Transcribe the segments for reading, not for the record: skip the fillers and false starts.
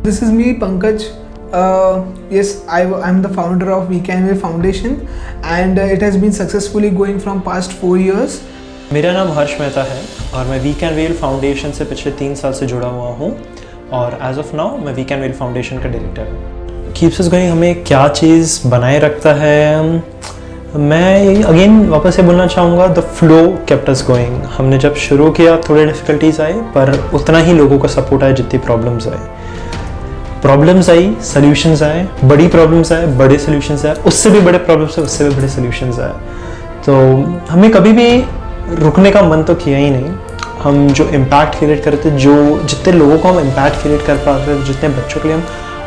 This is me, Pankaj. Yes, I'm the founder of We Can Win Foundation, and it has been successfully going from past 4 years. मेरा नाम हर्ष मेहता है और मैं we can well foundation से पिछले 3 साल से जुड़ा हुआ हूँ और एज ऑफ नाउ मैं वी कैन वेल फाउंडेशन का डायरेक्टर हूँ। कीप्स अस गोइंग हमें क्या चीज़ बनाए रखता है, मैं अगेन वापस से बोलना चाहूँगा, the flow kept us going. हमने जब शुरू किया थोड़े डिफ़िकल्टीज आए, पर उतना ही लोगों का सपोर्ट आया जितनी प्रॉब्लम्स आई सॉल्यूशंस आए, बड़ी प्रॉब्लम्स आए बड़े सॉल्यूशंस आए, उससे भी बड़े प्रॉब्लम्स आए उससे भी बड़े सॉल्यूशंस आए। तो हमें कभी भी रुकने का मन तो किया ही नहीं। हम जो इम्पैक्ट क्रिएट करते, जो जितने लोगों को हम इम्पैक्ट क्रिएट कर पा रहे थे, जितने बच्चों के लिए हम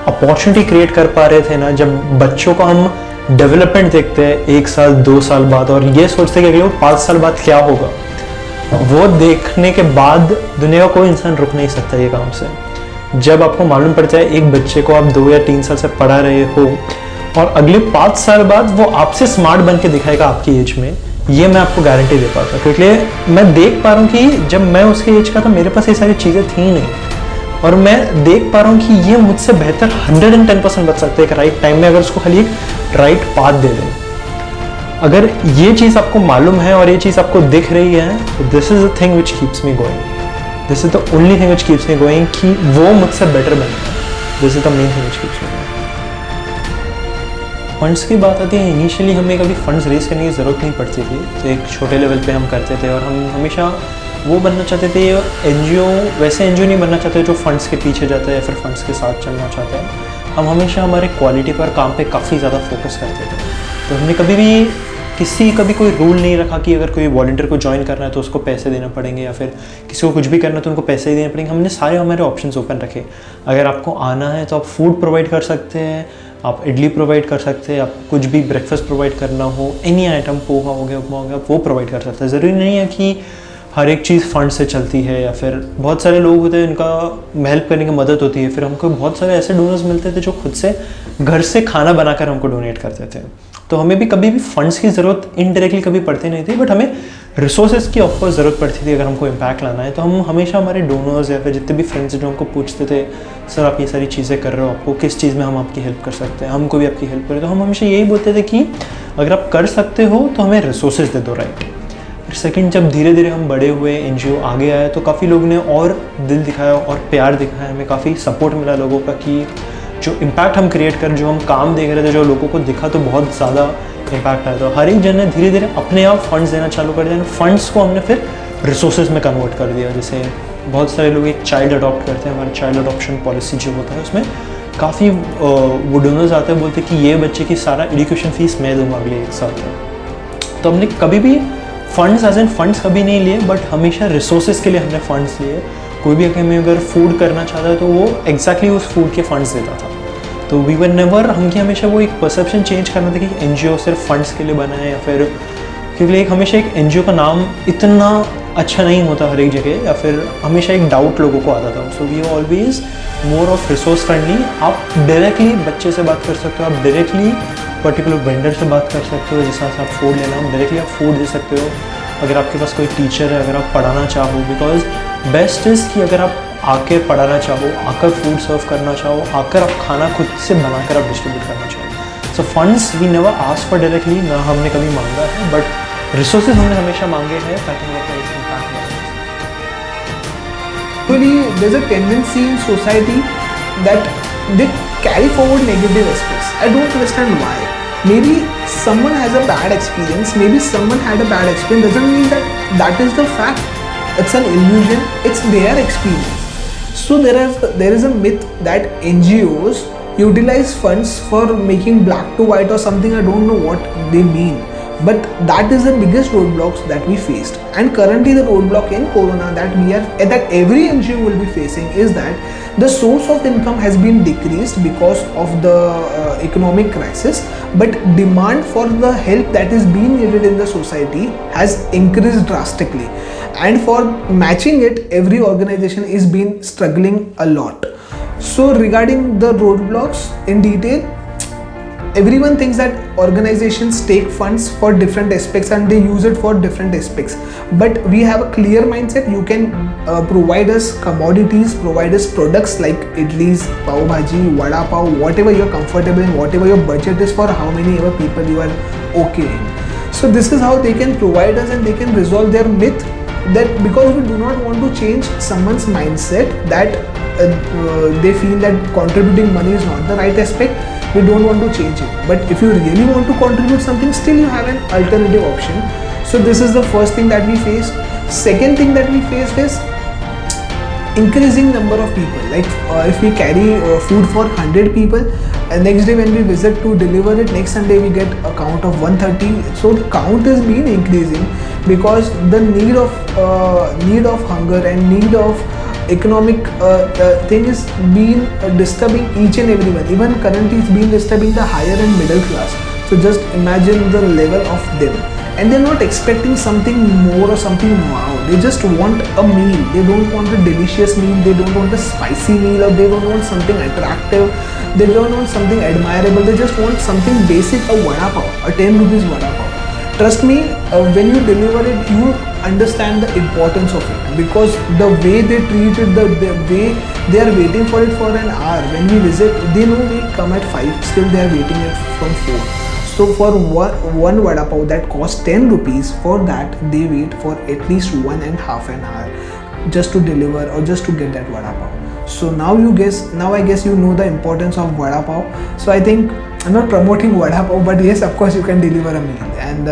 अपॉर्चुनिटी क्रिएट कर पा रहे थे ना, जब बच्चों को हम डेवलपमेंट देखते हैं 1 साल 2 साल बाद और ये सोचते हैं कि अगले 5 साल बाद क्या होगा, वो देखने के बाद दुनिया का कोई इंसान रुक नहीं सकता ये काम से। जब आपको मालूम पड़ जाए एक बच्चे को आप 2 या 3 साल से पढ़ा रहे हो और अगले 5 साल बाद वो आपसे स्मार्ट बन के दिखाएगा आपकी एज में, ये मैं आपको गारंटी दे पाता हूँ, क्योंकि मैं देख पा रहा हूँ कि जब मैं उसके एज का था मेरे पास ये सारी चीज़ें थी नहीं, और मैं देख पा रहा हूँ कि ये मुझसे बेहतर 110% बच सकते हैं एक राइट टाइम में, अगर उसको खाली एक राइट पाथ दे दें। अगर ये चीज़ आपको मालूम है और ये चीज़ आपको दिख रही है, this is the thing which keeps me going, this is the only thing which keeps me going, कि वो मुझसे बेटर बनेगा। This is the main thing which keeps me going. Funds की बात आती है, इनिशियली हमें कभी फंड्स रेज करने की ज़रूरत नहीं पड़ती थी, तो एक छोटे लेवल पे हम करते थे और हम हमेशा वो बनना चाहते थे एनजीओ, वैसे एनजीओ नहीं बनना चाहते जो फंड्स के पीछे जाता है या फिर फंड्स के साथ चलना चाहता है। हम हमेशा हमारे क्वालिटी पर काम पे काफ़ी ज़्यादा फोकस करते थे। तो हमने कभी कोई रूल नहीं रखा कि अगर कोई वॉलंटियर को ज्वाइन करना है तो उसको पैसे देना पड़ेंगे, या फिर किसी को कुछ भी करना है तो उनको पैसे ही देने पड़ेंगे। हमने सारे हमारे ऑप्शंस ओपन रखे। अगर आपको आना है तो आप फूड प्रोवाइड कर सकते हैं, आप इडली प्रोवाइड कर सकते हैं, आप कुछ भी ब्रेकफास्ट प्रोवाइड करना हो, एनी आइटम, पोहा हो गया, उपमा हो गया, आप वो प्रोवाइड कर सकते हैं। ज़रूरी नहीं है कि हर एक चीज़ फंड से चलती है, या फिर बहुत सारे लोग होते हैं इनका हेल्प करने की मदद होती है। फिर हमको बहुत सारे ऐसे डोनर्स मिलते थे जो खुद से घर से खाना बनाकर हमको डोनेट करते थे। तो हमें भी कभी भी फंड्स की ज़रूरत इनडायरेक्टली कभी पड़ती नहीं थी, बट हमें रिसोर्सेज की ऑफकोर्स ज़रूरत पड़ती थी अगर हमको इम्पैक्ट लाना है। तो हम हमेशा हमारे डोनर्स या फिर जितने भी फ्रेंड्स जो हमको पूछते थे, सर आप ये सारी चीज़ें कर रहे हो, आपको किस चीज़ में हम आपकी हेल्प कर सकते हैं, हमको भी आपकी हेल्प करें, तो हम हमेशा यही बोलते थे कि अगर आप कर सकते हो तो हमें रिसोर्सेज दे दो, राइट। फिर सेकंड, जब धीरे धीरे हम बड़े हुए, एनजीओ आगे आए, तो काफ़ी लोग ने और दिल दिखाया और प्यार दिखाया, हमें काफ़ी सपोर्ट मिला लोगों का कि जो इम्पैक्ट हम क्रिएट कर, जो हम काम देख रहे थे, जो लोगों को दिखा, तो बहुत ज़्यादा इम्पैक्ट आया। तो हर एक जन ने धीरे धीरे अपने आप फंड्स देना चालू कर दिया। फंड्स को हमने फिर रिसोर्सेज में कन्वर्ट कर दिया। जैसे बहुत सारे लोग एक चाइल्ड अडॉप्ट करते हैं, हमारा चाइल्ड अडॉप्शन पॉलिसी जो होता है उसमें काफ़ी वो डोनर्स आते हैं, बोलते हैं कि ये बच्चे की सारा एजुकेशन फीस मैं दूंगा अगले 1 साल तक। तो हमने कभी भी फंड्स एज एन फंड्स कभी नहीं लिए, बट हमेशा रिसोर्सेज के लिए हमने फंड्स लिए। कोई भी अगर फूड करना चाहता है तो वो एग्जैक्टली उस फूड के फंड्स देता था। तो वी वर नेवर, हमकी हमेशा वो एक परसेप्शन चेंज करना था कि एनजीओ सिर्फ फंड्स के लिए बना है, या फिर क्योंकि हमेशा एक एनजीओ का नाम इतना अच्छा नहीं होता हर एक जगह, या फिर हमेशा एक डाउट लोगों को आता था। So we always more of resource friendly. आप डायरेक्टली बच्चे से बात कर सकते हो, आप डायरेक्टली पर्टिकुलर वेंडर से बात कर सकते हो, जिस तरह से आप फूड लेना हो डायरेक्टली आप फूड दे सकते हो। अगर आपके पास कोई टीचर है, अगर आप पढ़ाना चाहो, बिकॉज बेस्ट इज़ कि अगर आप आके पढ़ाना चाहो, आकर फूड सर्व करना चाहो, आकर आप खाना खुद से बनाकर आप डिस्ट्रीब्यूट करना चाहो। So funds we never ask for directly, ना हमने कभी मांगा है, बट रिसोर्सेज हमने हमेशा मांगे हैं ताकि हम अपना एक इम्पैक्ट डालें। Actually, there's a tendency in society that they carry forward negative aspects. I don't understand why. Maybe someone has a bad experience, maybe someone had a bad experience, doesn't mean that that is the fact. It's an illusion, it's their experience. So there is a myth that NGOs utilize funds for making black to white or something. I don't know what they mean, but that is the biggest roadblocks that we faced. And currently the roadblock in Corona that every NGO will be facing is that the source of income has been decreased because of the economic crisis, but demand for the help that is being needed in the society has increased drastically, and for matching it every organization is been struggling a lot. So regarding the roadblocks in detail, everyone thinks that organizations take funds for different aspects and they use it for different aspects, but we have a clear mindset. You can provide us commodities, provide us products like idlis, pav bhaji, vada pav, whatever you're comfortable in, whatever your budget is, for how many ever people you are okay in. So this is how they can provide us, and they can resolve their myth that because we do not want to change someone's mindset that they feel that contributing money is not the right aspect, we don't want to change it. But if you really want to contribute something, still you have an alternative option. So this is the first thing that we faced. Second thing that we faced is increasing number of people. Like if we carry food for 100 people, and next day when we visit to deliver it, next Sunday we get a count of 130. So the count is been increasing because the need of hunger and need of economic thing is being disturbing each and everyone. Even currently it's been disturbing the higher and middle class. So just imagine the level of them, and they're not expecting something more or something wow. They just want a meal. They don't want a delicious meal. They don't want a spicy meal, or they don't want something attractive. They don't want something admirable. They just want something basic, a vada pav, a 10 rupees vada pav. Trust me, when you deliver it, you understand the importance of it, because the way they treat it, the way they are waiting for it for an hour. When we visit, they know we come at 5, still they are waiting it from 4. So for one vada pav that costs 10 rupees, for that they wait for at least 1.5 hour just to deliver or just to get that vada pav. So now I guess you know the importance of vada pav. So I think I'm not promoting vada pav, but yes, of course you can deliver a meal, and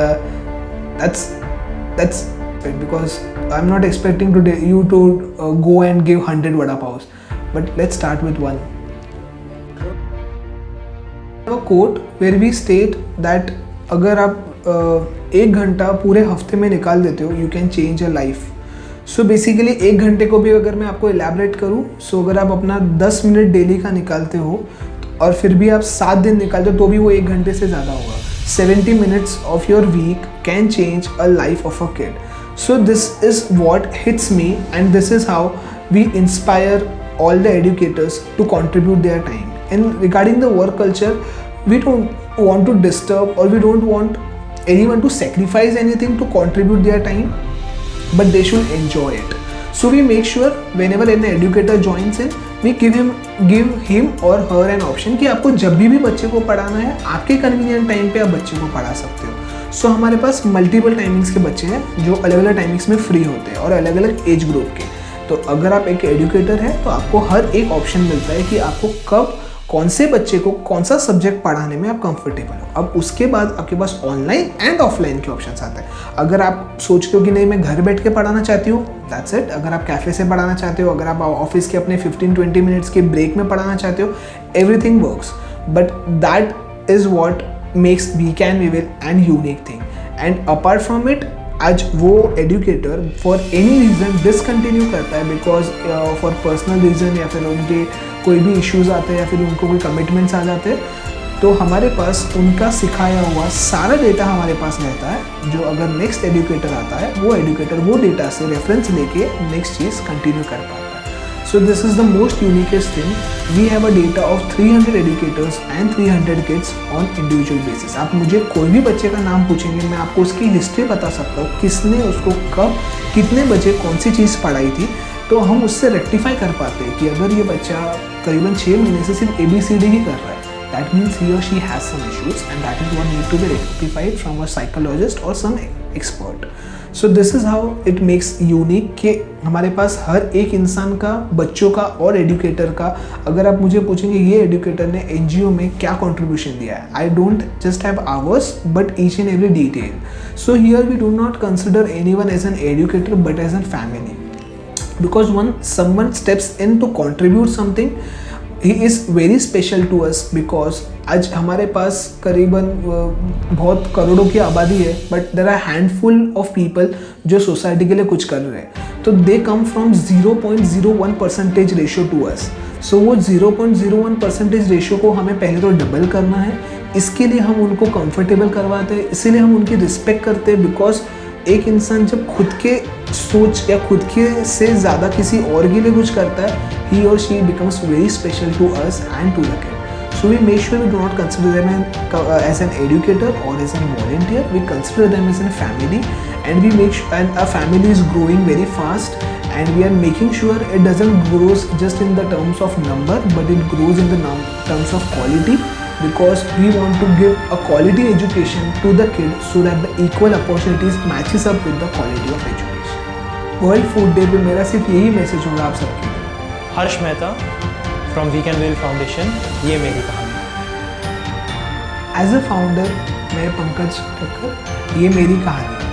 that's it, because I'm not expecting you to go and give 100 vada pavs, but let's start with one. A quote where we state that अगर आप 1 घंटा पूरे हफ्ते में निकाल देते हो, you can change your life. So basically 1 घंटे को भी अगर मैं आपको एलैबोरेट करूँ, सो अगर आप अपना 10 मिनट डेली का निकालते हो और फिर भी आप 7 दिन निकालते हो, तो भी वो 1 घंटे से ज़्यादा होगा. 70 minutes of your week can change a life of a kid. So this is what hits me, and this is how we inspire all the educators to contribute their time. And regarding the work culture, we don't want to disturb, or we don't want anyone to sacrifice anything to contribute their time, but they should enjoy it. So we make sure whenever an educator joins in, we give him or her an option कि आपको जब भी बच्चे को पढ़ाना है, आपके convenient time पे आप बच्चे को पढ़ा सकते हो. सो हमारे पास मल्टीपल टाइमिंग्स के बच्चे हैं जो अलग अलग टाइमिंग्स में फ्री होते हैं और अलग अलग एज ग्रुप के. तो अगर आप एक एजुकेटर हैं तो आपको हर एक ऑप्शन मिलता है कि आपको कब कौन से बच्चे को कौन सा सब्जेक्ट पढ़ाने में आप कंफर्टेबल हो. अब उसके बाद आपके पास ऑनलाइन एंड ऑफलाइन के ऑप्शंस आते हैं. अगर आप सोचते हो कि नहीं मैं घर बैठ के पढ़ाना चाहती हूँ, दैट्स इट. अगर आप कैफ़े से पढ़ाना चाहते हो, अगर आप ऑफिस के अपने 15-20 मिनट्स के ब्रेक में पढ़ाना चाहते हो, everything works. But that is what makes weekend weevil and unique thing. And apart from it, आज वो educator for any reason discontinue करता है, बिकॉज फॉर पर्सनल रीज़न या फिर उनके कोई भी इश्यूज़ आते हैं या फिर उनको कोई कमिटमेंट्स आ जाते हैं, तो हमारे पास उनका सिखाया हुआ सारा डेटा हमारे पास रहता है, जो अगर नेक्स्ट एजुकेटर आता है वो एजुकेटर वो डेटा से रेफरेंस लेके नेक्स्ट चीज़ कंटिन्यू कर पाता है. So this is the most uniquest thing. We have a data of 300 educators and 300 kids on individual basis. आप मुझे कोई भी बच्चे का नाम पूछेंगे, मैं आपको उसकी हिस्ट्री बता सकता हूँ, किसने उसको कब कितने बजे कौन सी चीज़ पढ़ाई थी. तो हम उससे रेक्टिफाई कर पाते हैं कि अगर ये बच्चा करीबन 6 महीने से सिर्फ ABCD ही कर रहा है, that means he or she has some issues, and that is what need to be rectified from a psychologist or some expert. So this is how it makes unique कि हमारे पास हर एक इंसान का, बच्चों का और एजुकेटर का, अगर आप मुझे पूछेंगे ये एजुकेटर ने NGO में क्या कंट्रीब्यूशन दिया है, I don't just have hours but each and every detail. So here we do not consider anyone as an educator but as a family. Because when someone steps in to contribute something, he is very special to us, because आज हमारे पास करीबन बहुत करोड़ों की आबादी है, but there are handful of people जो society के लिए कुछ कर रहे हैं. तो they come from 0.01% ratio to us. So वो 0.01% रेशियो को हमें पहले तो डबल करना है. इसके लिए हम उनको कंफर्टेबल करवाते हैं, इसीलिए हम उनकी रिस्पेक्ट करते हैं. बिकॉज एक इंसान जब खुद के सोच या खुद के से ज़्यादा किसी और के लिए कुछ करता है, he or she becomes very special to us and to the kid. So So we make sure we do not consider them as an educator or as a volunteer. We consider them as a family, and we make sure, and our family is growing very fast, and we are making sure it doesn't grows just in the terms of number, but it grows in the terms of quality, because we want to give a quality education to the kid so that the equal opportunities matches up with the quality of education. World food day पे मेरा सिर्फ यही message होगा आप सबके लिए। Harsh Mehta from we can will foundation, ये मेरी कहानी। एज अ फाउंडर मैं पंकज ठक्कर, ये मेरी कहानी।